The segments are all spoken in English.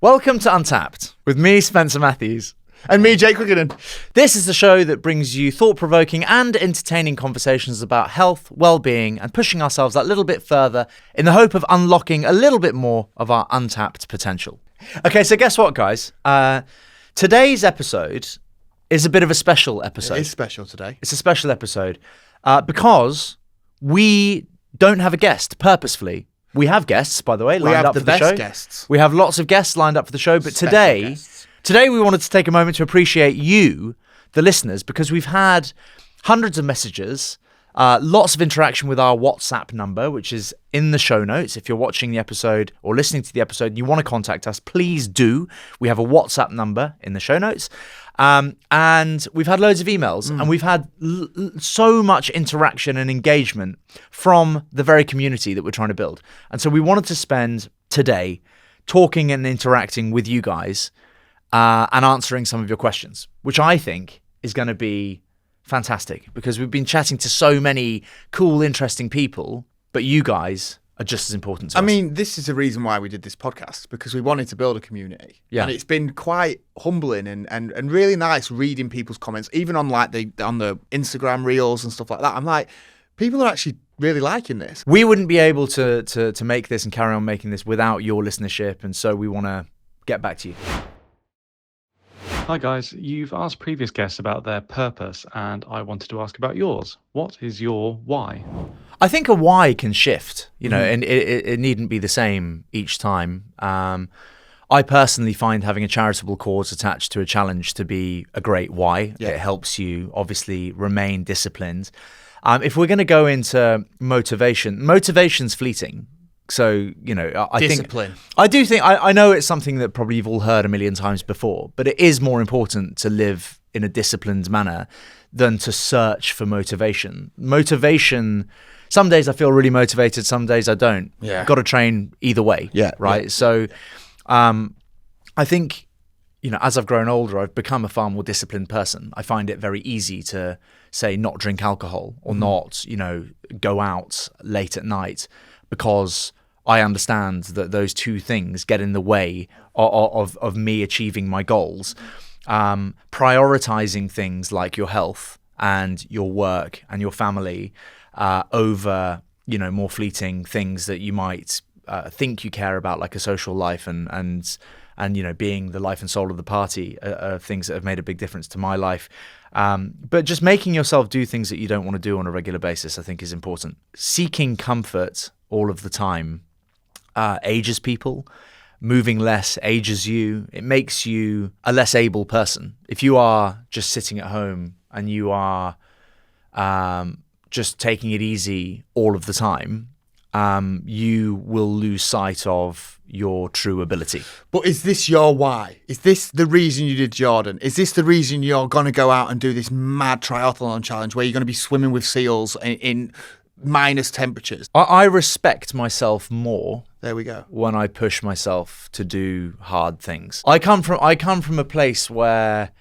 Welcome to Untapped with me, Spencer Matthews. And me, Jake Quickenden. This is the show that brings you thought-provoking and entertaining conversations about health, well-being, and pushing ourselves that little bit further in the hope of unlocking a little bit more of our untapped potential. Okay, so guess what, guys? Today's episode is a bit of a special episode. It is special today. It's a special episode because we don't have a guest purposefully. We have guests, by the way, lined up for the show. We have the best guests. We have lots of guests lined up for the show, but today we wanted to take a moment to appreciate you, the listeners, because we've had hundreds of messages, lots of interaction with our WhatsApp number, which is in the show notes. If you're watching the episode or listening to the episode and you want to contact us, please do. We have a WhatsApp number in the show notes. And we've had loads of emails and we've had so much interaction and engagement from the very community that we're trying to build. And so we wanted to spend today talking and interacting with you guys and answering some of your questions, which I think is going to be fantastic because we've been chatting to so many cool, interesting people, but you guys are just as important to us. I mean, this is the reason why we did this podcast, because we wanted to build a community. Yeah. And it's been quite humbling and really nice reading people's comments, even on like on the Instagram reels and stuff like that. I'm like, people are actually really liking this. We wouldn't be able to make this and carry on making this without your listenership, and so we want to get back to you. Hi guys, you've asked previous guests about their purpose and I wanted to ask about yours. What is your why? I think a why can shift, and it needn't be the same each time. I personally find having a charitable cause attached to a challenge to be a great why. Yeah. It helps you obviously remain disciplined. If we're going to go into motivation's fleeting. So, I know it's something that probably you've all heard a million times before, but it is more important to live in a disciplined manner than to search for motivation. Motivation, some days I feel really motivated, some days I don't. Yeah. Got to train either way. Yeah. Right. Yeah. So, I think, as I've grown older, I've become a far more disciplined person. I find it very easy to say not drink alcohol or not, go out late at night because I understand that those two things get in the way of me achieving my goals. Prioritizing things like your health and your work and your family over, more fleeting things that you might think you care about, like a social life and being the life and soul of the party are things that have made a big difference to my life. But just making yourself do things that you don't want to do on a regular basis, I think, is important. Seeking comfort all of the time ages people. Moving less ages you. It makes you a less able person. If you are just sitting at home and you are just taking it easy all of the time, you will lose sight of your true ability. But is this your why? Is this the reason you did Jordan? Is this the reason you're going to go out and do this mad triathlon challenge where you're going to be swimming with seals in minus temperatures? I respect myself more. There we go. When I push myself to do hard things. I come from a place where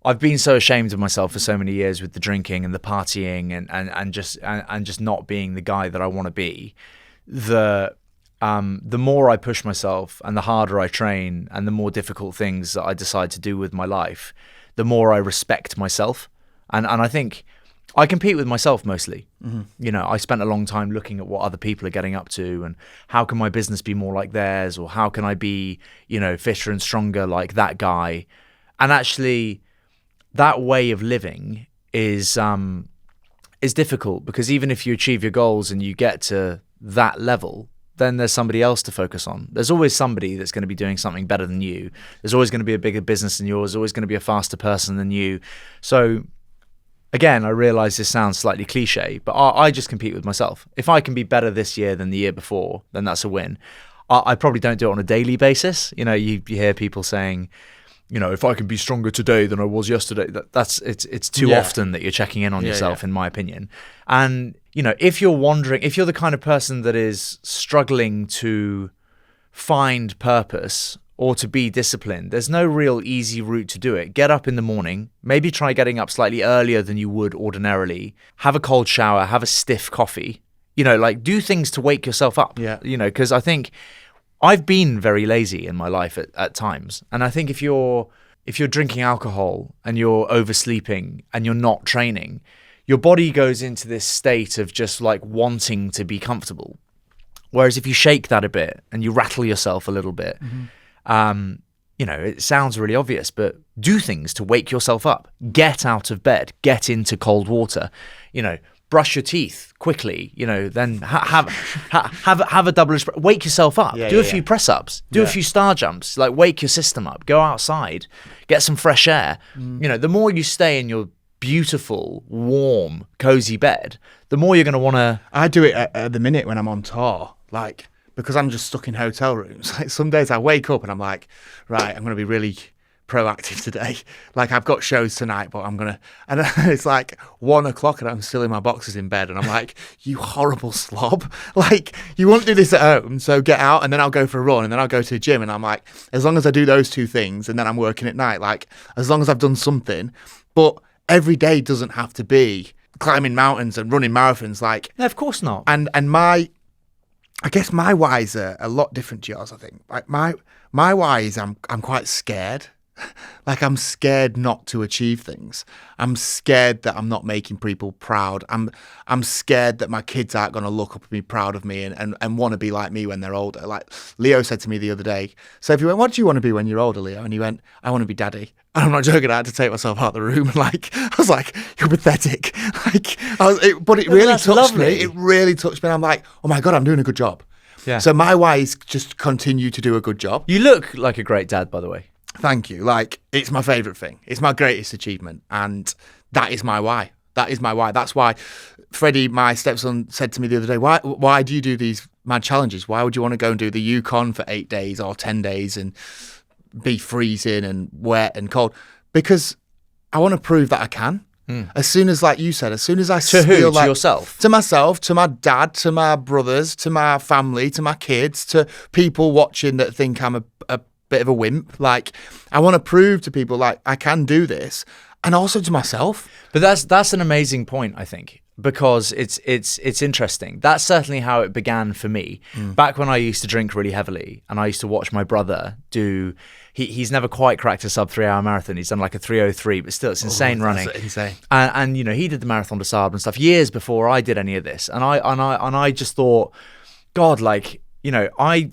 I've been so ashamed of myself for so many years with the drinking and the partying and just not being the guy that I want to be. The more I push myself and the harder I train and the more difficult things that I decide to do with my life, the more I respect myself. And I think I compete with myself mostly. Mm-hmm. I spent a long time looking at what other people are getting up to and how can my business be more like theirs, or how can I be, fitter and stronger like that guy. And actually that way of living is difficult, because even if you achieve your goals and you get to that level, then there's somebody else to focus on. There's always somebody that's going to be doing something better than you. There's always going to be a bigger business than yours. There's always going to be a faster person than you. So again, I realize this sounds slightly cliche, but I just compete with myself. If I can be better this year than the year before, then that's a win. I probably don't do it on a daily basis. You hear people saying, if I can be stronger today than I was yesterday, it's too often that you're checking in on yourself, in my opinion. And, if you're wondering, if you're the kind of person that is struggling to find purpose or to be disciplined, there's no real easy route to do it. Get up in the morning, maybe try getting up slightly earlier than you would ordinarily, have a cold shower, have a stiff coffee, do things to wake yourself up, because I think I've been very lazy in my life at times. And I think if you're drinking alcohol and you're oversleeping and you're not training, your body goes into this state of just like wanting to be comfortable. Whereas if you shake that a bit and you rattle yourself a little bit, you know, it sounds really obvious, but do things to wake yourself up. Get out of bed, get into cold water, you know, brush your teeth quickly, you know, then have a double espresso, wake yourself up, do a few press ups, do a few star jumps, like wake your system up, go outside, get some fresh air. You know, the more you stay in your beautiful, warm, cozy bed, the more you're going to want to. I do it at the minute when I'm on tour, like, because I'm just stuck in hotel rooms. Like some days I wake up and I'm like, right, I'm going to be really proactive today. Like I've got shows tonight, but I'm going to, and it's like 1 o'clock and I'm still in my boxers in bed. And I'm like, you horrible slob. Like you won't do this at home. So get out and then I'll go for a run and then I'll go to the gym. And I'm like, as long as I do those two things and then I'm working at night, like as long as I've done something, but every day doesn't have to be climbing mountains and running marathons. Like, no, of course not. And I guess my whys are a lot different to yours, I think. Like my why is I'm quite scared. Like I'm scared not to achieve things. I'm scared that I'm not making people proud. I'm scared that my kids aren't going to look up and be proud of me and want to be like me when they're older. Like Leo said to me the other day, so if you went, what do you want to be when you're older, Leo? And he went, I want to be daddy. And I'm not joking, I had to take myself out of the room. And like, I was like, you're pathetic. Like, but it really touched me. It really touched me. And I'm like, oh my God, I'm doing a good job. Yeah. So my why is just continue to do a good job. You look like a great dad, by the way. Thank you. Like, it's my favourite thing. It's my greatest achievement. And that is my why. That is my why. That's why Freddie, my stepson, said to me the other day, why do you do these mad challenges? Why would you want to go and do the Yukon for 8 days or 10 days and be freezing and wet and cold? Because I want to prove that I can. As soon as, like you said, as soon as I to feel who? like... To yourself? To myself, to my dad, to my brothers, to my family, to my kids, to people watching that think I'm a bit of a wimp. Like, I want to prove to people, like, I can do this. And also to myself. But that's an amazing point, I think, because it's interesting. That's certainly how it began for me. Back when I used to drink really heavily and I used to watch my brother do... He's never quite cracked a sub 3 hour marathon. He's done like a 3:03, but still, it's insane running. That's insane. And you know, he did the Marathon des Sables and stuff years before I did any of this. And I just thought, God, like, you know, I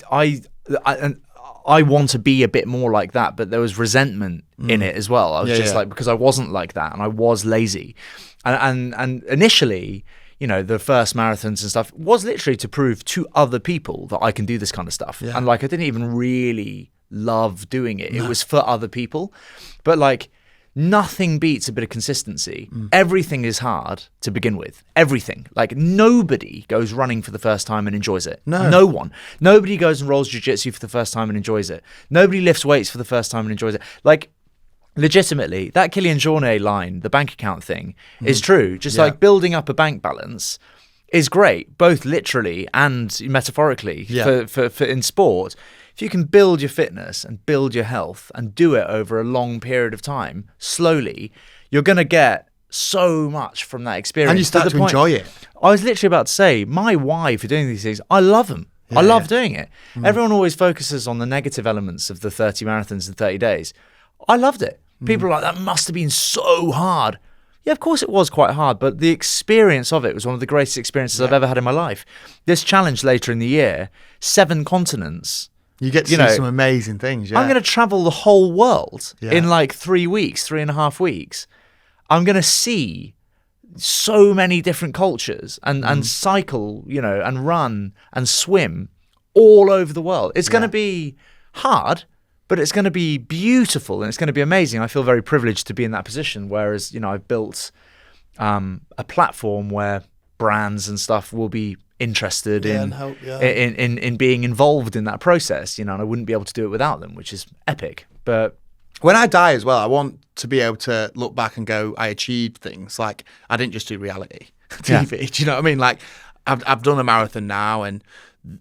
want to be a bit more like that, but there was resentment in it as well. I was like, because I wasn't like that and I was lazy. And initially, you know, the first marathons and stuff was literally to prove to other people that I can do this kind of stuff. Yeah. And like, I didn't even really love doing it. It was for other people. But like, nothing beats a bit of consistency. Everything is hard to begin with. Everything. Like, nobody goes running for the first time and enjoys it. No one. Nobody goes and rolls jiu-jitsu for the first time and enjoys it. Nobody lifts weights for the first time and enjoys it. Like, legitimately, that Kylian Jornet line, the bank account thing, is true. Just like building up a bank balance is great, both literally and metaphorically for in sport. If you can build your fitness and build your health and do it over a long period of time, slowly, you're going to get so much from that experience. And you start to enjoy it. I was literally about to say, my why for doing these things, I love them. I love doing it. Everyone always focuses on the negative elements of the 30 marathons in 30 days. I loved it. People are like, that must have been so hard. Yeah, of course it was quite hard, but the experience of it was one of the greatest experiences I've ever had in my life. This challenge later in the year, 7 continents. You get to see some amazing things, I'm going to travel the whole world in like 3 weeks, 3.5 weeks. I'm going to see so many different cultures and cycle, you know, and run and swim all over the world. It's going to be hard, but it's going to be beautiful and it's going to be amazing. I feel very privileged to be in that position, whereas, you know, I've built a platform where brands and stuff will be interested in being involved in that process, you know, and I wouldn't be able to do it without them, which is epic. But when I die as well, I want to be able to look back and go, I achieved things. Like, I didn't just do reality TV. Do you know what I mean? Like, I've done a marathon now, and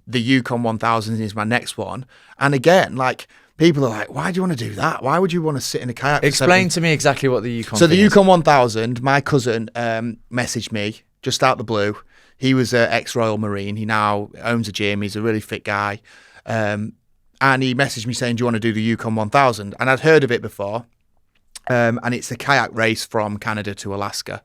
the Yukon 1000 is my next one. And again, like, people are like, why do you want to do that? Why would you want to sit in a kayak? Explain to me exactly what the Yukon So the is. Yukon 1000, my cousin messaged me just out the blue. He was an ex-Royal Marine. He now owns a gym. He's a really fit guy. And he messaged me saying, do you want to do the Yukon 1000? And I'd heard of it before. And it's a kayak race from Canada to Alaska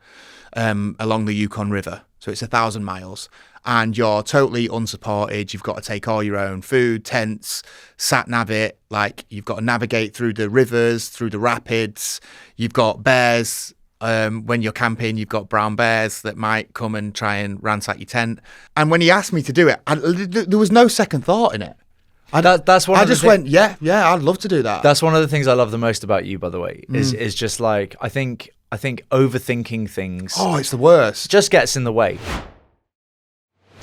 along the Yukon River. So it's 1,000 miles. And you're totally unsupported. You've got to take all your own food, tents, sat nav it. Like, you've got to navigate through the rivers, through the rapids. You've got bears. When you're camping, you've got brown bears that might come and try and ransack your tent. And when he asked me to do it, there was no second thought in it. I just went, yeah, I'd love to do that. That's one of the things I love the most about you, by the way, is just like, I think overthinking things. Oh, it's the worst. Just gets in the way.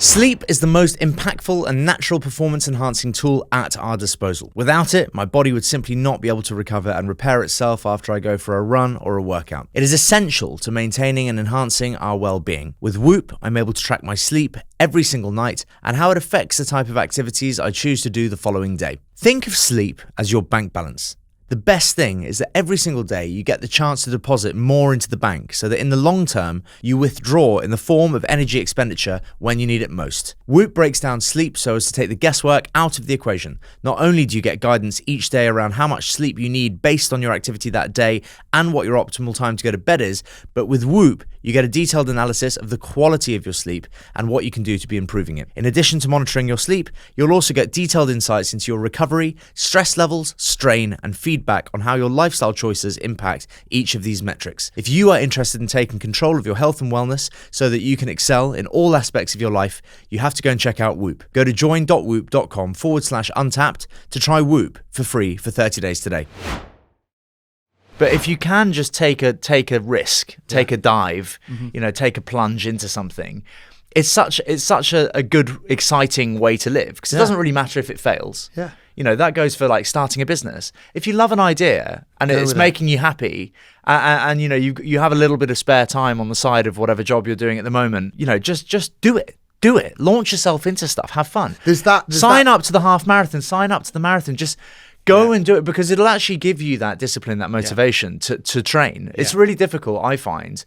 Sleep is the most impactful and natural performance-enhancing tool at our disposal. Without it, my body would simply not be able to recover and repair itself after I go for a run or a workout. It is essential to maintaining and enhancing our well-being. With Whoop, I'm able to track my sleep every single night and how it affects the type of activities I choose to do the following day. Think of sleep as your bank balance. The best thing is that every single day you get the chance to deposit more into the bank so that in the long term, you withdraw in the form of energy expenditure when you need it most. Whoop breaks down sleep so as to take the guesswork out of the equation. Not only do you get guidance each day around how much sleep you need based on your activity that day and what your optimal time to go to bed is, but with Whoop, you get a detailed analysis of the quality of your sleep and what you can do to be improving it. In addition to monitoring your sleep, you'll also get detailed insights into your recovery, stress levels, strain, and feedback on how your lifestyle choices impact each of these metrics. If you are interested in taking control of your health and wellness so that you can excel in all aspects of your life, you have to go and check out Whoop. Go to join.whoop.com/untapped to try Whoop for free for 30 days today. But if you can just take a risk, take a dive, take a plunge into something, it's such a good, exciting way to live, because it doesn't really matter if it fails. Yeah. That goes for like starting a business. If you love an idea and it's making you happy, and you have a little bit of spare time on the side of whatever job you're doing at the moment, just do it. Do it. Launch yourself into stuff. Have fun. Sign up to the half marathon. Sign up to the marathon. Just go and do it, because it'll actually give you that discipline, that motivation to train. Yeah. It's really difficult, I find,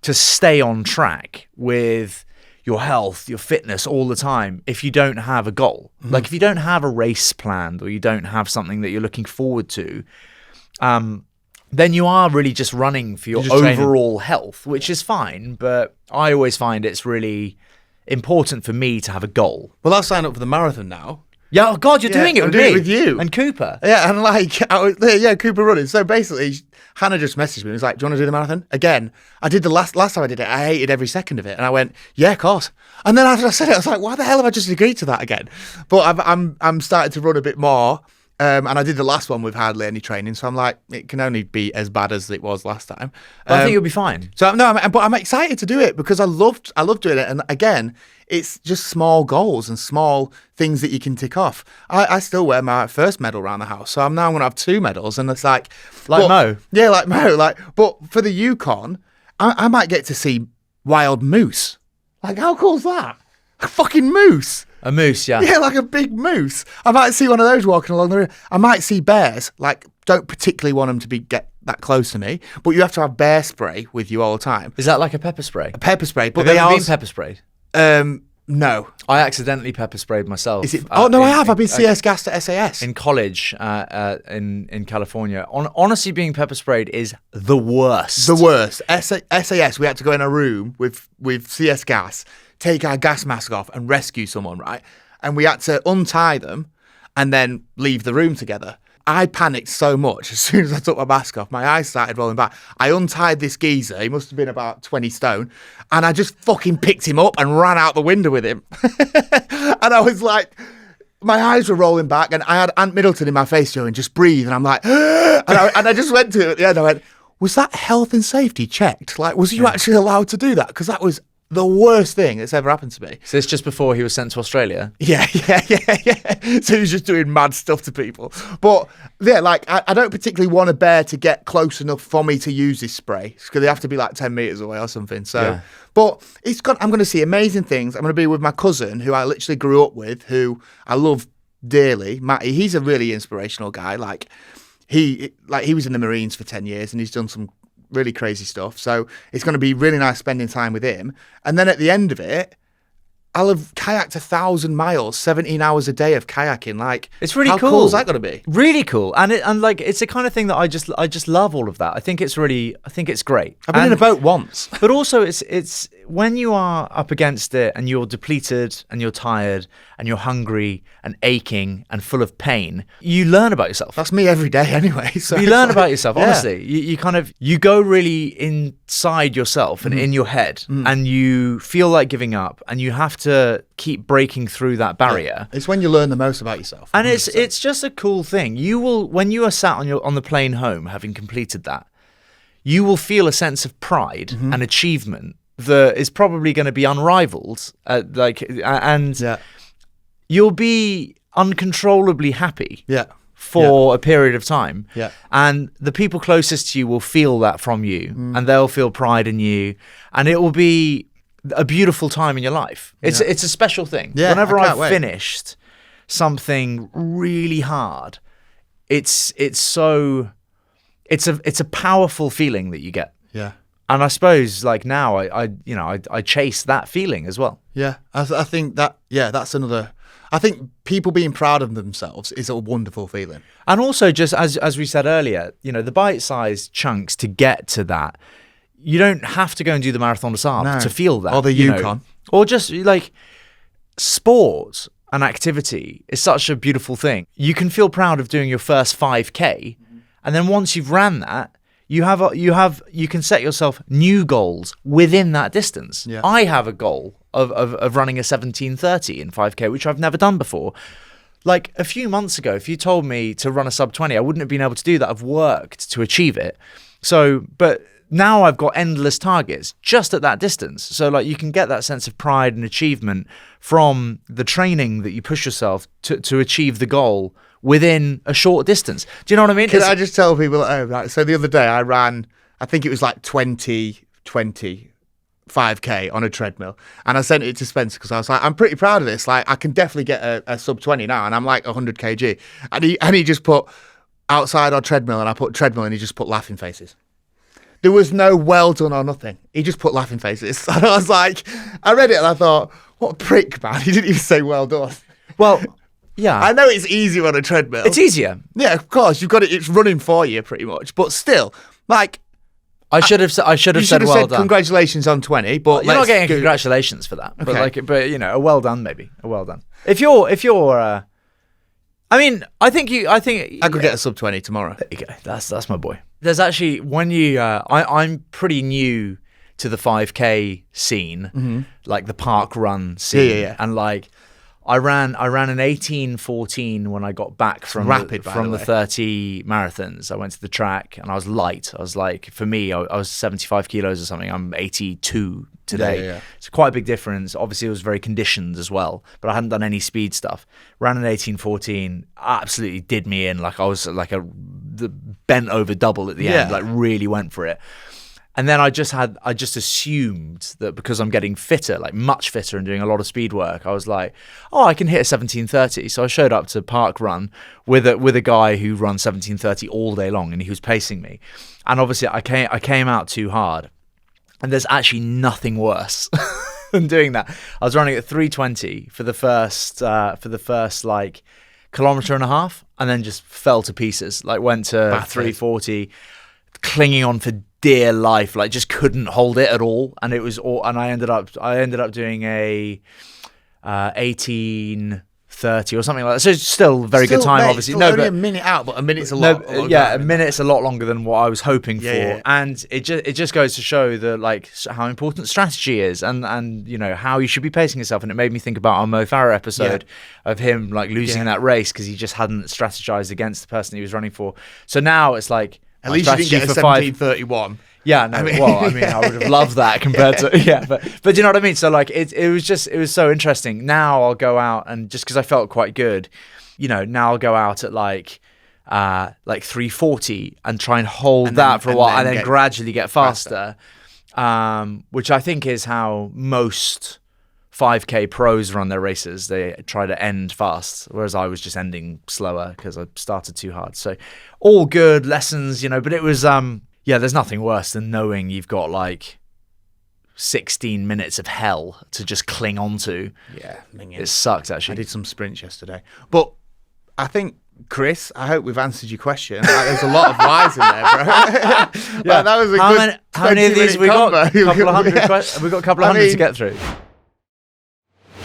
to stay on track with your health, your fitness all the time if you don't have a goal. Mm-hmm. Like if you don't have a race planned, or you don't have something that you're looking forward to, then you are really just running for your overall health, which is fine. But I always find it's really important for me to have a goal. Well, I'll sign up for the marathon now. Yeah, oh God, you're doing it with me. I'm doing it with you. And Cooper. Yeah, and Cooper running. So basically, Hannah just messaged me and was like, do you want to do the marathon? Again, I did the last time I did it, I hated every second of it. And I went, yeah, of course. And then after I said it, I was like, why the hell have I just agreed to that again? But I'm starting to run a bit more. And I did the last one with hardly any training. So I'm like, it can only be as bad as it was last time. But I think you'll be fine. So no, but I'm excited to do it because I love doing it. And again, it's just small goals and small things that you can tick off. I still wear my first medal around the house. So I'm now going to have 2 medals. And it's like Mo. Yeah, like Mo. But for the Yukon, I might get to see wild moose. Like, how cool is that? A fucking moose. A moose, yeah. Yeah, like a big moose. I might see one of those walking along the river. I might see bears. Like, don't particularly want them to get that close to me, but you have to have bear spray with you all the time. Is that like a pepper spray? A pepper spray. But have you ever been pepper sprayed? No. I accidentally pepper sprayed myself. Is it? No, I have. I've been CS gassed at SAS. In college in California. Honestly, being pepper sprayed is the worst. The worst. SAS, we had to go in a room with CS gas, take our gas mask off and rescue someone, right? And we had to untie them and then leave the room together. I panicked so much as soon as I took my mask off. My eyes started rolling back. I untied this geezer. He must have been about 20 stone. And I just fucking picked him up and ran out the window with him. And I was like, my eyes were rolling back and I had Ant Middleton in my face going, just breathe. And I'm like, and I just went to it at the end. I went, was that health and safety checked? Like, was you actually allowed to do that? Because that was the worst thing that's ever happened to me. So it's just before he was sent to Australia? Yeah. So he was just doing mad stuff to people. But yeah, like I don't particularly want a bear to get close enough for me to use this spray because they have to be like 10 meters away or something. So, yeah. But I'm going to see amazing things. I'm going to be with my cousin who I literally grew up with, who I love dearly, Matty. He's a really inspirational guy. Like he was in the Marines for 10 years and he's done some really crazy stuff. So it's going to be really nice spending time with him. And then at the end of it, I'll have kayaked 1,000 miles, 17 hours a day of kayaking. Like, it's really how cool. cool is that going to be? Really cool, and like it's the kind of thing that I just love all of that. I think it's great. I've been in a boat once, but also it's when you are up against it and you're depleted and you're tired and you're hungry and aching and full of pain, you learn about yourself. That's me every day anyway. So you learn about yourself, honestly. You go really inside yourself and in your head, and you feel like giving up, and you have to keep breaking through that barrier. It's when you learn the most about yourself. 100%. And it's just a cool thing. You will, when you are sat on the plane home having completed that, you will feel a sense of pride and achievement that is probably going to be unrivaled. You'll be uncontrollably happy. For a period of time. And the people closest to you will feel that from you, and they'll feel pride in you, and it will be a beautiful time in your life. It's a special thing. Whenever I've finished something really hard, it's a powerful feeling that you get. And I suppose like now I chase that feeling as well. I think that that's another. I think people being proud of themselves is a wonderful feeling. And also, just as we said earlier, the bite-sized chunks to get to that. You don't have to go and do the Marathon des Sables to feel that. Or the Yukon. Or just like sport and activity is such a beautiful thing. You can feel proud of doing your first 5K, and then once you've ran that, you can set yourself new goals within that distance. I have a goal of running a 17:30 in 5K, which I've never done before. Like a few months ago, if you told me to run a sub 20, I wouldn't have been able to do that. I've worked to achieve it. So, but now I've got endless targets just at that distance. So like you can get that sense of pride and achievement from the training that you push yourself to achieve the goal within a short distance. Do you know what I mean? Can I just tell people at home, right? So the other day I ran, I think it was like 20 5K on a treadmill, and I sent it to Spencer because I was like, I'm pretty proud of this. Like, I can definitely get a sub 20 now, and I'm like 100 kg. And he just put outside our treadmill, and I put treadmill, and he just put laughing faces. There was no well done or nothing. He just put laughing faces. And I was like, I read it and I thought, what a prick, man. He didn't even say well done. Well, yeah. I know it's easier on a treadmill. It's easier. Yeah, of course. You've got it. It's running for you pretty much. But still, like, I should have said well done. Congratulations on 20, but you're not getting congratulations for that. Okay. But a well done, maybe a well done. If you're, I mean, I could get a sub 20 tomorrow. There you go. That's my boy. There's actually when you, I'm pretty new to the 5K scene, like the park run scene, yeah. And like. I ran an 18:14 when I got back from the 30 marathons. I went to the track and I was light. I was like, for me, I was 75 kilos or something. I'm 82 today. Yeah. It's quite a big difference. Obviously, it was very conditioned as well, but I hadn't done any speed stuff. Ran an 18:14, absolutely did me in. Like I was like the bent over double at the end, like really went for it. And then I just assumed that because I'm getting fitter, like much fitter and doing a lot of speed work, I was like, oh, I can hit a 17:30. So I showed up to Park Run with a guy who runs 17:30 all day long, and he was pacing me. And obviously I came out too hard. And there's actually nothing worse than doing that. I was running at 3:20 for the first like kilometer and a half, and then just fell to pieces. Like went to 3:40, clinging on for dear life, like just couldn't hold it at all, and it was all. And I ended up doing a 18:30 or something like that. So it's still a very good time, obviously. No, only a minute out, but a minute's a lot. A minute's a lot longer than what I was hoping for. Yeah. And it just goes to show how important strategy is, and how you should be pacing yourself. And it made me think about our Mo Farah episode of him like losing that race because he just hadn't strategized against the person he was running for. So now it's like. At least you didn't get a 17:31. Yeah, no. I would have loved that compared to but you know what I mean. So like it was so interesting. Now I'll go out and just because I felt quite good, now I'll go out at like 3:40 and try and hold that for a while and then gradually get faster. Which I think is how most 5K pros run their races. They try to end fast, whereas I was just ending slower because I started too hard. So all good lessons, but it was, there's nothing worse than knowing you've got like 16 minutes of hell to just cling onto. Yeah, minging. It sucks, I actually. did some sprints yesterday. But I think, Chris, I hope we've answered your question. Like, there's a lot of whys in there, bro. Like, that was a good how many of these have we got? A couple of hundred we've got a couple of hundred to get through.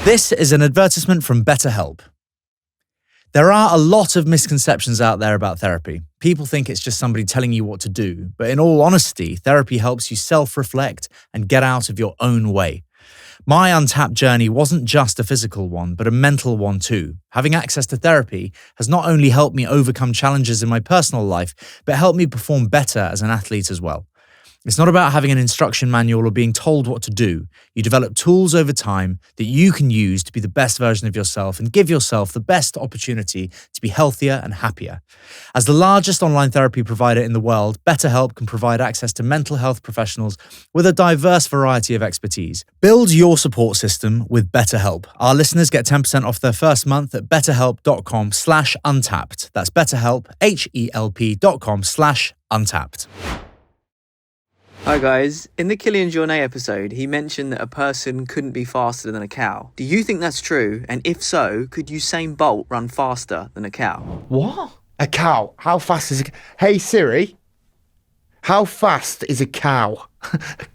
This is an advertisement from BetterHelp. There are a lot of misconceptions out there about therapy. People think it's just somebody telling you what to do, but in all honesty, therapy helps you self-reflect and get out of your own way. My Untapped journey wasn't just a physical one, but a mental one too. Having access to therapy has not only helped me overcome challenges in my personal life, but helped me perform better as an athlete as well. It's not about having an instruction manual or being told what to do. You develop tools over time that you can use to be the best version of yourself and give yourself the best opportunity to be healthier and happier. As the largest online therapy provider in the world, BetterHelp can provide access to mental health professionals with a diverse variety of expertise. Build your support system with BetterHelp. Our listeners get 10% off their first month at betterhelp.com/untapped. That's BetterHelp, HELP.com/untapped. Hi guys, in the Killian Jornet episode, he mentioned that a person couldn't be faster than a cow. Do you think that's true? And if so, could Usain Bolt run faster than a cow? What? A cow. How fast is a... Hey, Siri, how fast is a cow?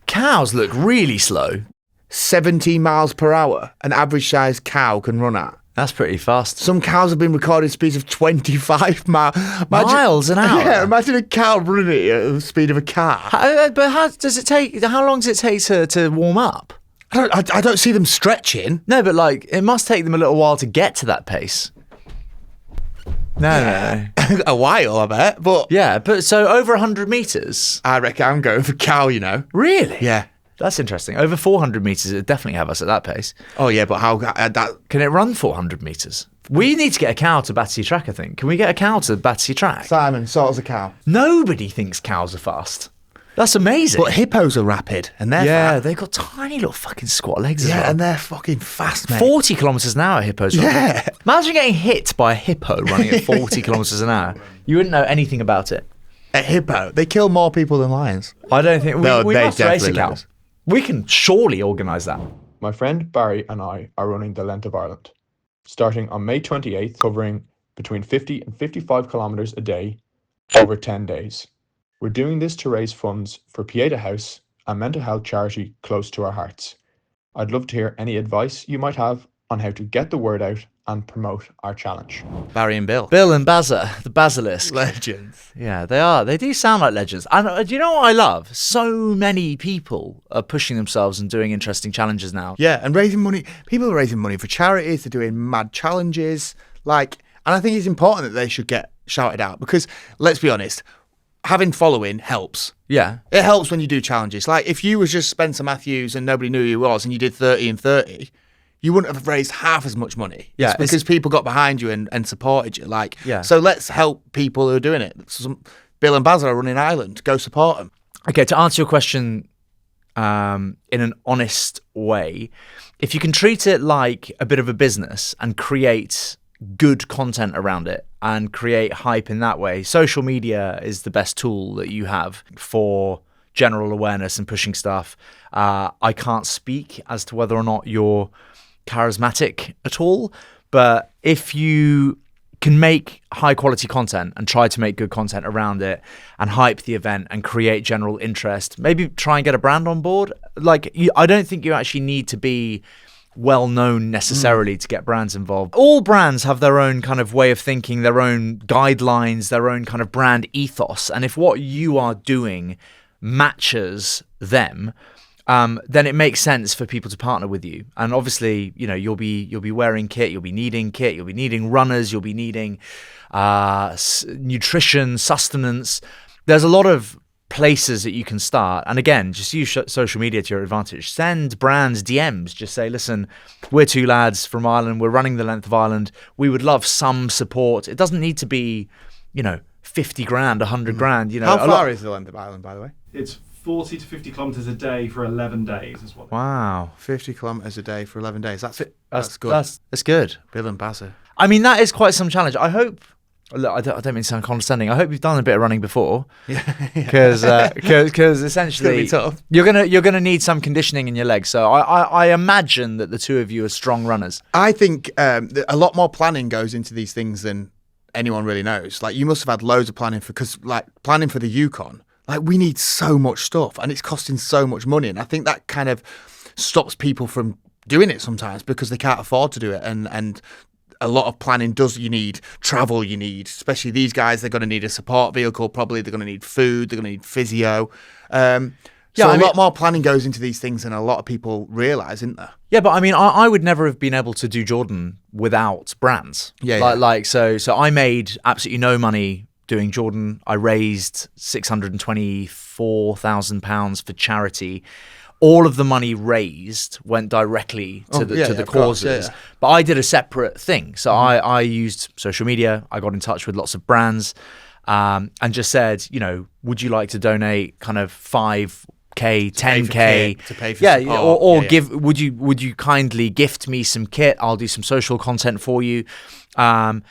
Cows look really slow. 17 miles per hour, an average-sized cow can run at. That's pretty fast. Some cows have been recorded speeds of 25 miles an hour. Yeah, imagine a cow running at the speed of a car. But how does it take? How long does it take to warm up? I don't see them stretching. No, but like it must take them a little while to get to that pace. No. A while, I bet. But yeah, but so over 100 meters. I reckon I'm going for cow. You know. Really? Yeah. That's interesting. Over 400 meters, it'd definitely have us at that pace. Oh yeah, but how that? Can it run 400 meters? We need to get a cow to Battersea Track, I think. Can we get a cow to Battersea Track? Simon, sort as a cow. Nobody thinks cows are fast. That's amazing. But hippos are rapid, and they're fast. They've got tiny little fucking squat legs as well. Yeah, and they're fucking fast, mate. 40 kilometres an hour hippos run. Yeah. Imagine getting hit by a hippo running at 40 kilometres an hour. You wouldn't know anything about it. A hippo, they kill more people than lions. I don't think... We they must race a definitely cow. lose. We can surely organise that. My friend Barry and I are running the length of Ireland, starting on May 28th, covering between 50 and 55 kilometres a day over 10 days. We're doing this to raise funds for Pieta House, a mental health charity close to our hearts. I'd love to hear any advice you might have on how to get the word out and promote our challenge. Barry and Bill. Bill and Bazza, the Basilisk. Legends. Yeah, they are. They do sound like legends. And do you know what I love? So many people are pushing themselves and doing interesting challenges now. Yeah, and raising money. People are raising money for charities. They're doing mad challenges. And I think it's important that they should get shouted out because, let's be honest, having following helps. Yeah. It helps when you do challenges. Like, if you was just Spencer Matthews and nobody knew who he was and you did 30 and 30, you wouldn't have raised half as much money. Yeah, it's because people got behind you and supported you. So let's help people who are doing it. Bill and Baz are running Ireland. Go support them. Okay, to answer your question in an honest way, if you can treat it like a bit of a business and create good content around it and create hype in that way, social media is the best tool that you have for general awareness and pushing stuff. I can't speak as to whether or not you're charismatic at all, but if you can make high quality content and try to make good content around it and hype the event and create general interest, maybe try and get a brand on board. I don't think you actually need to be well known necessarily to get brands involved. All brands have their own kind of way of thinking, their own guidelines, their own kind of brand ethos, and if what you are doing matches them, then it makes sense for people to partner with you. And obviously, you'll be wearing kit, you'll be needing runners, you'll be needing nutrition, sustenance. There's a lot of places that you can start. And again, just use social media to your advantage. Send brands DMs. Just say, listen, we're two lads from Ireland. We're running the length of Ireland. We would love some support. It doesn't need to be, 50 grand, 100 grand. How far is the length of Ireland, by the way? It's 40 to 50 kilometres a day for 11 days is what. Wow. 50 kilometres a day for 11 days. That's good. That's good. Bill and Bazza. I mean, that is quite some challenge. I hope Look, I don't mean to sound condescending. I hope you've done a bit of running before, Yeah, because essentially it's gonna be tough. you're gonna need some conditioning in your legs. So I imagine that the two of you are strong runners. I think a lot more planning goes into these things than anyone really knows. Like, you must have had loads of planning because like planning for the Yukon. Like, we need so much stuff, and it's costing so much money, and I think that kind of stops people from doing it sometimes because they can't afford to do it, and a lot of planning does. You need travel, you need, especially these guys, they're going to need a support vehicle, probably they're going to need food, they're going to need physio. So a lot more planning goes into these things than a lot of people realise, isn't there? Yeah, but I mean, I would never have been able to do Jordan without brands. So I made absolutely no money doing Jordan. I raised £624,000 for charity. All of the money raised went directly to the causes, but I did a separate thing. So I used social media. I got in touch with lots of brands, and just said, would you like to donate kind of 5K, 10K to pay for support. or give? Would you kindly gift me some kit? I'll do some social content for you. And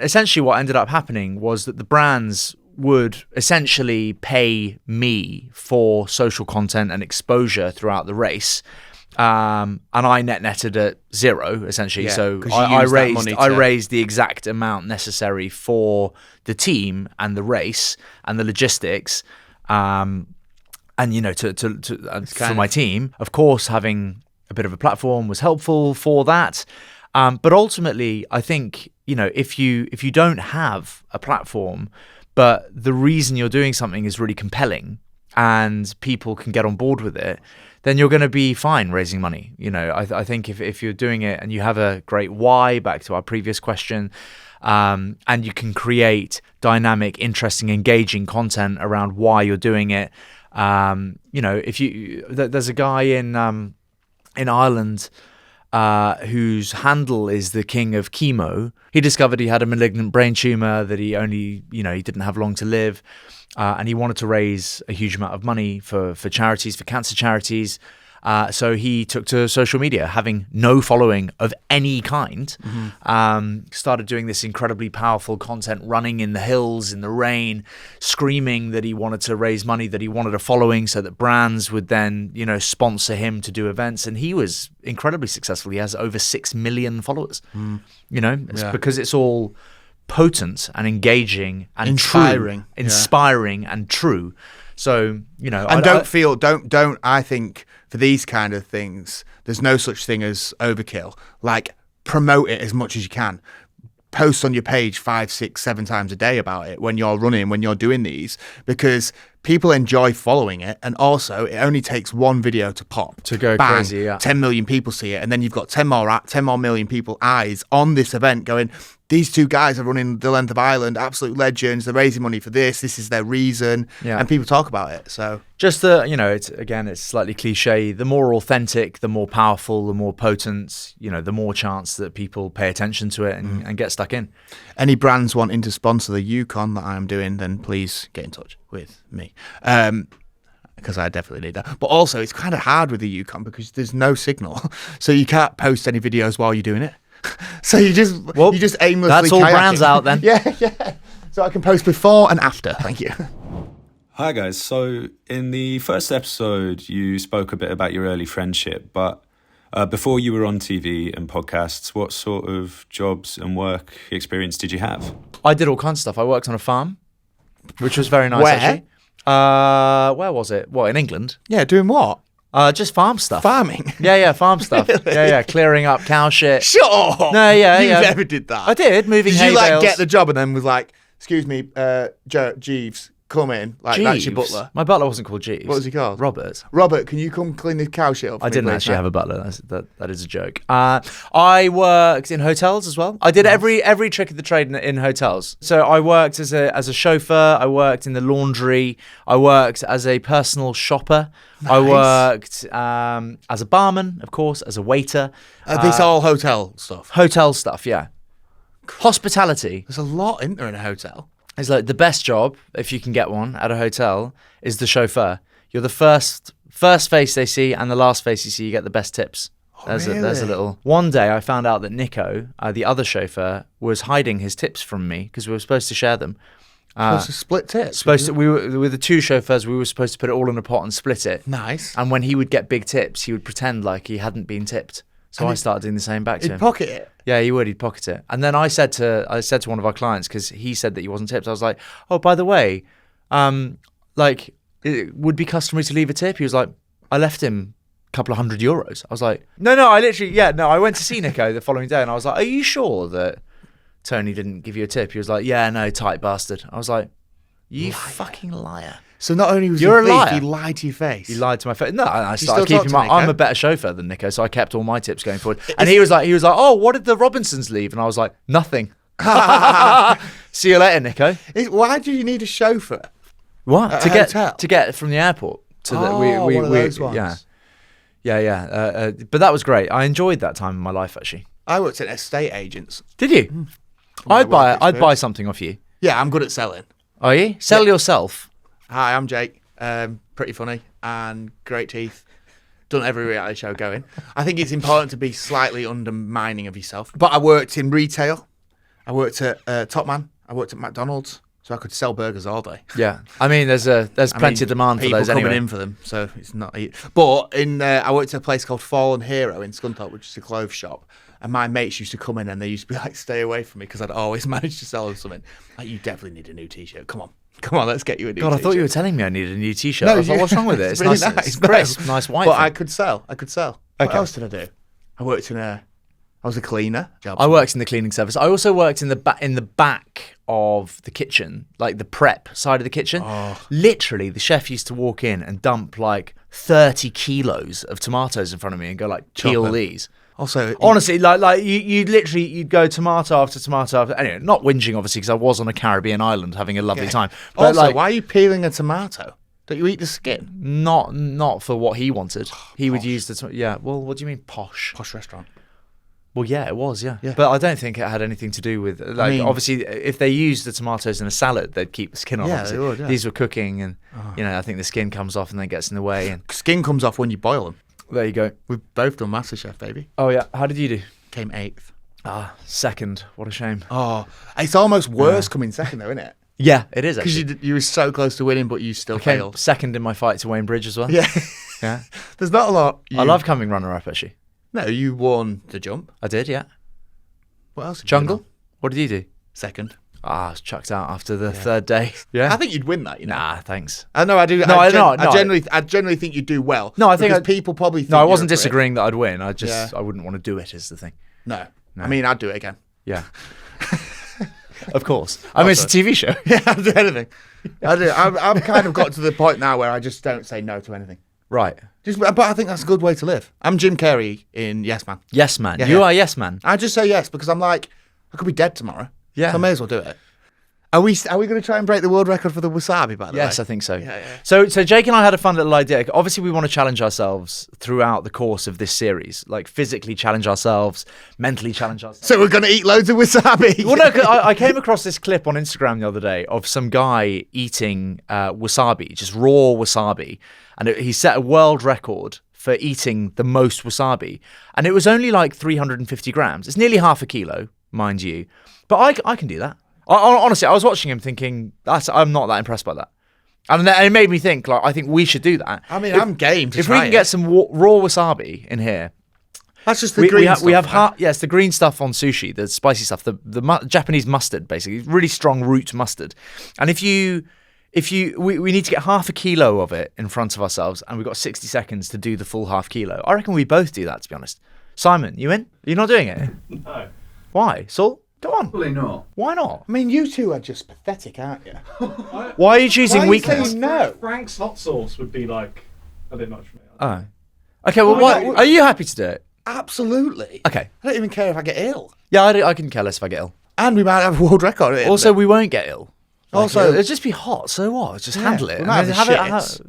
essentially what ended up happening was that the brands would essentially pay me for social content and exposure throughout the race. And I netted at zero, essentially. Yeah, so 'cause you I used that money I to- raised the exact amount necessary for the team and the race and the logistics. And for my team, of course, having a bit of a platform was helpful for that. But ultimately, I think, if you don't have a platform, but the reason you're doing something is really compelling and people can get on board with it, then you're going to be fine raising money. I think if you're doing it and you have a great why, back to our previous question, and you can create dynamic, interesting, engaging content around why you're doing it. There's a guy in Ireland whose handle is the king of chemo. He discovered he had a malignant brain tumor, that he didn't have long to live, and he wanted to raise a huge amount of money for charities, for cancer charities. So he took to social media, having no following of any kind, started doing this incredibly powerful content, running in the hills, in the rain, screaming that he wanted to raise money, that he wanted a following so that brands would then, sponsor him to do events. And he was incredibly successful. He has over 6 million followers. It's because it's all potent and engaging and inspiring and true. So, I think for these kind of things, there's no such thing as overkill. Like, promote it as much as you can. Post on your page 5, 6, 7 times a day about it when you're running, when you're doing these, because people enjoy following it. And also, it only takes one video to pop. To go bang, crazy, yeah. 10 million people see it. And then you've got 10 more million people eyes on this event going, these two guys are running the length of Ireland, absolute legends. They're raising money for this. This is their reason. Yeah. And people talk about it. So just it's slightly cliche. The more authentic, the more powerful, the more potent, the more chance that people pay attention to it and get stuck in. Any brands wanting to sponsor the Yukon that I'm doing, then please get in touch with me. Because I definitely need that. But also, it's kind of hard with the Yukon because there's no signal. So you can't post any videos while you're doing it. So you just aimlessly. That's all kayaking. brands out then. Yeah. So I can post before and after. Thank you. Hi guys. So in the first episode, you spoke a bit about your early friendship, but before you were on TV and podcasts, what sort of jobs and work experience did you have? I did all kinds of stuff. I worked on a farm, which was very nice. Where? Actually. Where was it? What, in England? Yeah, doing what? Just farm stuff. Farming. Yeah, farm stuff. Really? Yeah, clearing up cow shit. Shut up. No, yeah. You never did that. I did, moving hay Did you bales. get the job and then was like, excuse me, Jeeves, come in. Like, that's your Jeeves? butler. My butler wasn't called Jeeves. What was he called? Robert. Robert, can you come clean the cow shit up? I didn't actually have a butler. That is a joke. I worked in hotels as well. I did every trick of the trade in hotels. So I worked as a chauffeur. I worked in the laundry. I worked as a personal shopper. Nice. I worked as a barman, of course, as a waiter. This all hotel stuff. Hotel stuff, yeah. Hospitality There's a lot in there in a hotel. is like the best job, if you can get one at a hotel, is the chauffeur. You're the first face they see and the last face you see, you get the best tips. There's a really? little. One day I found out that Nico, the other chauffeur, was hiding his tips from me because we were supposed to share them. Supposed to split tips. We were with the two chauffeurs. We were supposed to put it all in a pot and split it. Nice. And when he would get big tips, he would pretend like he hadn't been tipped. So And I started doing the same back to He'd him. pocket it. Yeah, he would. He'd pocket it. And then I said to one of our clients, because he said that he wasn't tipped. I was like, oh, by the way, it would be customary to leave a tip. He was like, I left him a couple of €100. I was like, no, I went to see Nico the following day, and I was like, are you sure that Tony didn't give you a tip? He was like, yeah, no, tight bastard. I was like, you fucking liar. So not only was You're he a a thief, liar. he lied to your face. He lied to my face. No, I still started talk keeping to Nico? I'm a better chauffeur than Nico, so I kept all my tips going forward. And he was like, oh, what did the Robinsons leave? And I was like, nothing. See you later, Nico. Why do you need a chauffeur? What? At a hotel? To get from the airport to the one of those ones. Yeah. But that was great. I enjoyed that time in my life, actually. I worked at estate agents. Did you? My I'd work buy experience. something off you. Yeah, I'm good at selling. Are you? Sell yourself. Hi, I'm Jake. Pretty funny and great teeth. Done every reality show going. I think it's important to be slightly undermining of yourself. But I worked in retail. I worked at Top Man. I worked at McDonald's, so I could sell burgers all day. Yeah. I mean, there's plenty of demand for those people anyway. coming in for them, so it's not. But I worked at a place called Fallen Hero in Scunthorpe, which is a clothes shop. And my mates used to come in and they used to be like, stay away from me because I'd always manage to sell them something. Like, you definitely need a new T-shirt. Come on, let's get you a new God, T-shirt. I thought you were telling me I needed a new T-shirt. No, I was like, what's wrong with it? It's really nice. It's No. crisp, nice white. But thing. I could sell. What Okay. else did I do? I worked I was a cleaner. I worked in the cleaning service. I also worked in the back of the kitchen, like the prep side of the kitchen. Oh. Literally, the chef used to walk in and dump like 30 kilos of tomatoes in front of me and go like, peel them. these. Also, Honestly, like you'd go tomato after tomato after. Anyway, not whinging obviously because I was on a Caribbean island having a lovely time. But also, like, why are you peeling a tomato? Don't you eat the skin? not for what he wanted. He would use yeah. Well, what do you mean posh? Posh restaurant. Well, yeah, it was, yeah. Yeah. But I don't think it had anything to do with, like, mean- obviously, if they used the tomatoes in a salad, they'd keep the skin on. Yeah, obviously. they would, yeah. These were cooking, and, I think the skin comes off and then gets in the way. And Skin comes off when you boil them. there you go. We've both done MasterChef, baby. Oh, yeah. How did you do? Came 8th. Second. What a shame. Oh, it's almost worse coming second, though, isn't it? Yeah, it is, Because actually. you were so close to winning, but you still I came failed. second in my fight to Wayne Bridge as well. Yeah. Yeah. There's not a lot. I love coming runner-up, actually. No, you won the jump. I did, yeah. What else? Did you Jungle? win on? What did you do? Second. I was chucked out after the third day. Yeah. I think you'd win that. Nah, thanks. I know. I do. No, I generally think you do well. No, I think because people probably. Think No, I you're wasn't a prick. disagreeing that I'd win. I Yeah. wouldn't want to do it, is the thing. No. I mean, I'd do it again. Yeah. Of course. I mean, it's a TV show. Yeah, I'd do anything. I've kind of got to the point now where I just don't say no to anything. Right. But I think that's a good way to live. I'm Jim Carrey in Yes Man. Yes, man. Yeah, You yeah. are yes, man. I just say yes because I'm like, I could be dead tomorrow. Yeah. So I may as well do it. Are we going to try and break the world record for the wasabi, by the way? Yes, I think so. Yeah. So Jake and I had a fun little idea. Obviously, we want to challenge ourselves throughout the course of this series, like physically challenge ourselves, mentally challenge ourselves. So we're going to eat loads of wasabi. Well, no, 'cause I came across this clip on Instagram the other day of some guy eating wasabi, just raw wasabi, and he set a world record for eating the most wasabi, and it was only like 350 grams. It's nearly half a kilo, mind you, but I can do that. Honestly, I was watching him thinking, I'm not that impressed by that. And it made me think, like, I think we should do that. I mean, I'm game to If we try can it. get some raw wasabi in here. That's just the green stuff. We have right? yes, the green stuff on sushi, the spicy stuff, the Japanese mustard, basically, really strong root mustard. And we need to get half a kilo of it in front of ourselves, and we've got 60 seconds to do the full half kilo. I reckon we both do that, to be honest. Simon, you in? You're not doing it? No, Why? Saul, go on. probably not. Why not? I mean, you two are just pathetic, aren't you? Why are you choosing Why are you weakness? saying no? Frank's hot sauce would be like a bit much for me. Oh. Okay, well, are you happy to do it? Absolutely. Okay. I don't even care if I get ill. Yeah, I can care less if I get ill. And we might have a world record. Also, we won't get ill. Also- it'll just be hot. So what? Just handle it. we might have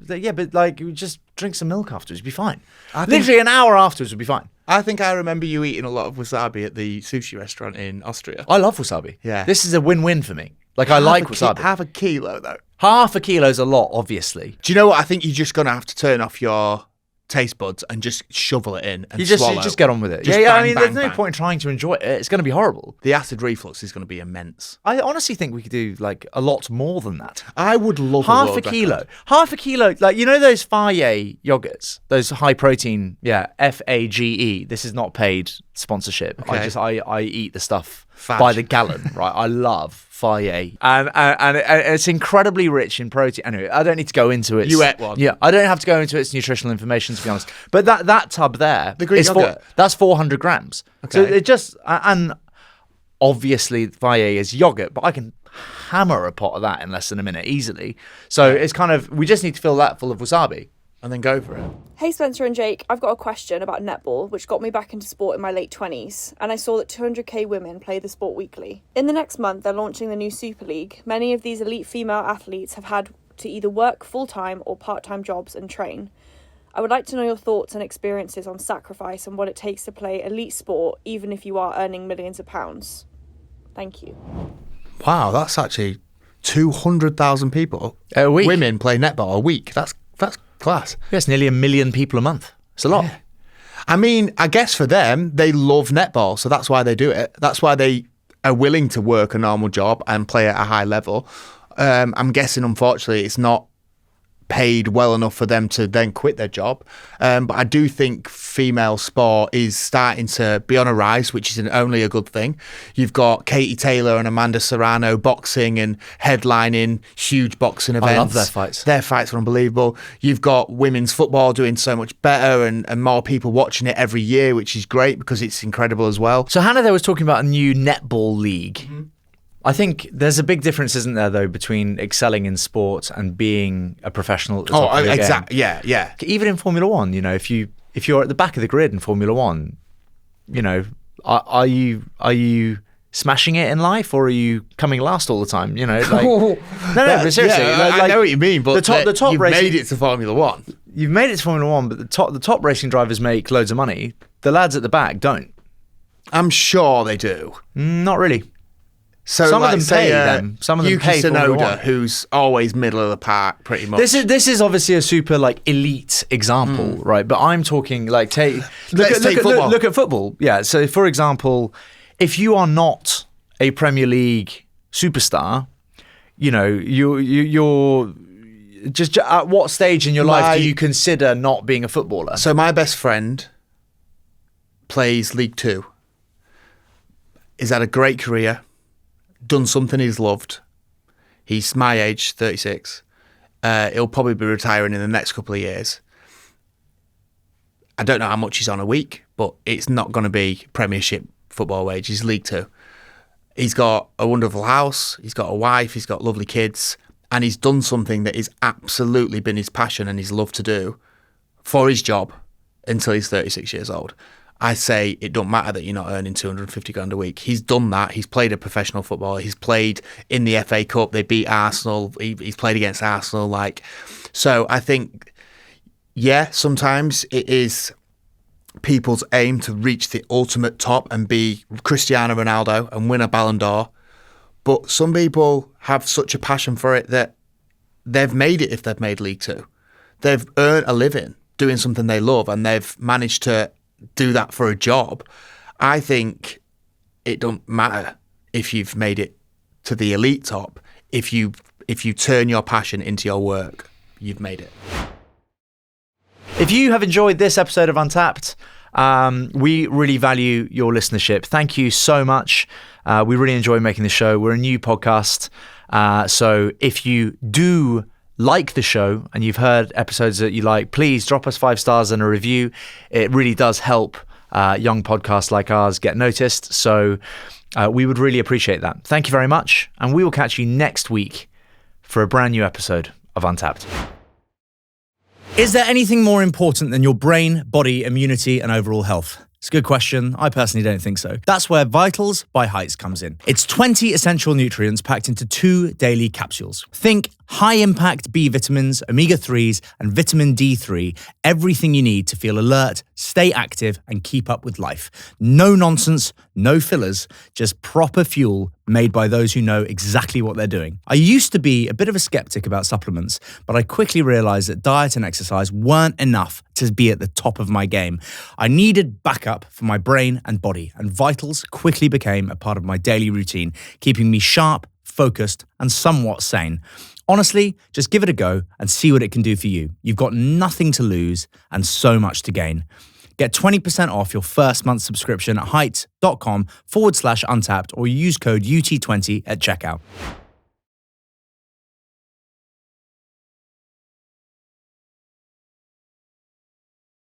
the Yeah, but like, you just drink some milk afterwards. You'll be fine. Literally an hour afterwards would be fine. I think I remember you eating a lot of wasabi at the sushi restaurant in Austria. I love wasabi. Yeah. This is a win-win for me. Like, I like wasabi. Half a kilo, though. Half a kilo's a lot, obviously. Do you know what? I think you're just going to have to turn off your taste buds and just shovel it in and You swallow. just get on with it. Just I bang, mean, bang, there's no bang. point in trying to enjoy it. It's going to be horrible. The acid reflux is going to be immense. I honestly think we could do like a lot more than that. I would love Half a world kilo. record. Half a kilo. Like, you know those Fage yogurts? Those high protein, FAGE. This is not paid sponsorship. Okay. I eat the stuff Fage. by the gallon, right? I love Fage. And it's incredibly rich in protein. Anyway, I don't need to go into it. You ate one. Yeah, I don't have to go into its nutritional information, to be honest. But that tub there, The Greek yogurt? that's 400 grams. So Okay. it just, and obviously Fage is yogurt, but I can hammer a pot of that in less than a minute easily. So it's kind of, we just need to fill that full of wasabi. And then go for it. Hey Spencer and Jake, I've got a question about netball, which got me back into sport in my late 20s, and I saw that 200k women play the sport weekly. In the next month, they're launching the new Super League. Many of these elite female athletes have had to either work full-time or part-time jobs and train. I would like to know your thoughts and experiences on sacrifice and what it takes to play elite sport, even if you are earning millions of pounds. Thank you. Wow, that's actually 200,000 people. A week. Women play netball a week. That's class. Yes, nearly 1 million people a month. It's a lot. Yeah. I mean, I guess for them, they love netball, so that's why they do it. That's why they are willing to work a normal job and play at a high level. I'm guessing, unfortunately, it's not paid well enough for them to then quit their job. But I do think female sport is starting to be on a rise, which is only a good thing. You've got Katie Taylor and Amanda Serrano boxing and headlining huge boxing events. I love their fights. Their fights are unbelievable. You've got women's football doing so much better and more people watching it every year, which is great because it's incredible as well. So Hannah there was talking about a new netball league. I think there's a big difference, isn't there, though, between excelling in sport and being a professional at the top of your game. Exactly. Yeah. Even in Formula One, you know, if you're at the back of the grid in Formula One, you know, are you smashing it in life, or are you coming last all the time? You know, like, no, but seriously, I know what you mean, but the top you've racing, made it to Formula One. You've made it to Formula One, but the top racing drivers make loads of money. The lads at the back don't. I'm sure they do. Not really. So Some of them say, pay them. Some of them Yuki pay Formula Tsunoda, One. who's always middle of the pack, pretty much. This is obviously a super like elite example, right? But I'm talking like look at football. Yeah. So for example, if you are not a Premier League superstar, you know you're just at what stage in your life do you consider not being a footballer? So my best friend plays League Two. He's had a great career. Done something he's loved. He's my age, 36. He'll probably be retiring in the next couple of years. I don't know how much he's on a week, but it's not going to be Premiership football wage. He's League Two. He's got a wonderful house. He's got a wife. He's got lovely kids. And he's done something that has absolutely been his passion and his love to do for his job until he's 36 years old. I say it don't matter that you're not earning 250 grand a week. He's done that. He's played a professional football. He's played in the FA Cup. They beat Arsenal. He's played against Arsenal. So I think, yeah, sometimes it is people's aim to reach the ultimate top and be Cristiano Ronaldo and win a Ballon d'Or. But some people have such a passion for it that they've made it if they've made League Two. They've earned a living doing something they love and they've managed to do that for a job. I think it don't matter if you've made it to the elite top. If you turn your passion into your work, you've made it. If you have enjoyed this episode of Untapped, we really value your listenership. Thank you so much. We really enjoy making the show. We're a new podcast. So if you do like the show and you've heard episodes that you like, please drop us 5 stars and a review. It really does help young podcasts like ours get noticed. So we would really appreciate that. Thank you very much. And we will catch you next week for a brand new episode of Untapped. Is there anything more important than your brain, body, immunity, and overall health? It's a good question. I personally don't think so. That's where Vitals by Heights comes in. It's 20 essential nutrients packed into 2 daily capsules. Think high-impact B vitamins, omega-3s, and vitamin D3. Everything you need to feel alert, stay active, and keep up with life. No nonsense, no fillers, just proper fuel made by those who know exactly what they're doing. I used to be a bit of a skeptic about supplements, but I quickly realized that diet and exercise weren't enough to be at the top of my game. I needed backup for my brain and body, and Vitals quickly became a part of my daily routine, keeping me sharp, focused, and somewhat sane. Honestly, just give it a go and see what it can do for you. You've got nothing to lose and so much to gain. Get 20% off your first month subscription at heights.com/untapped or use code UT20 at checkout.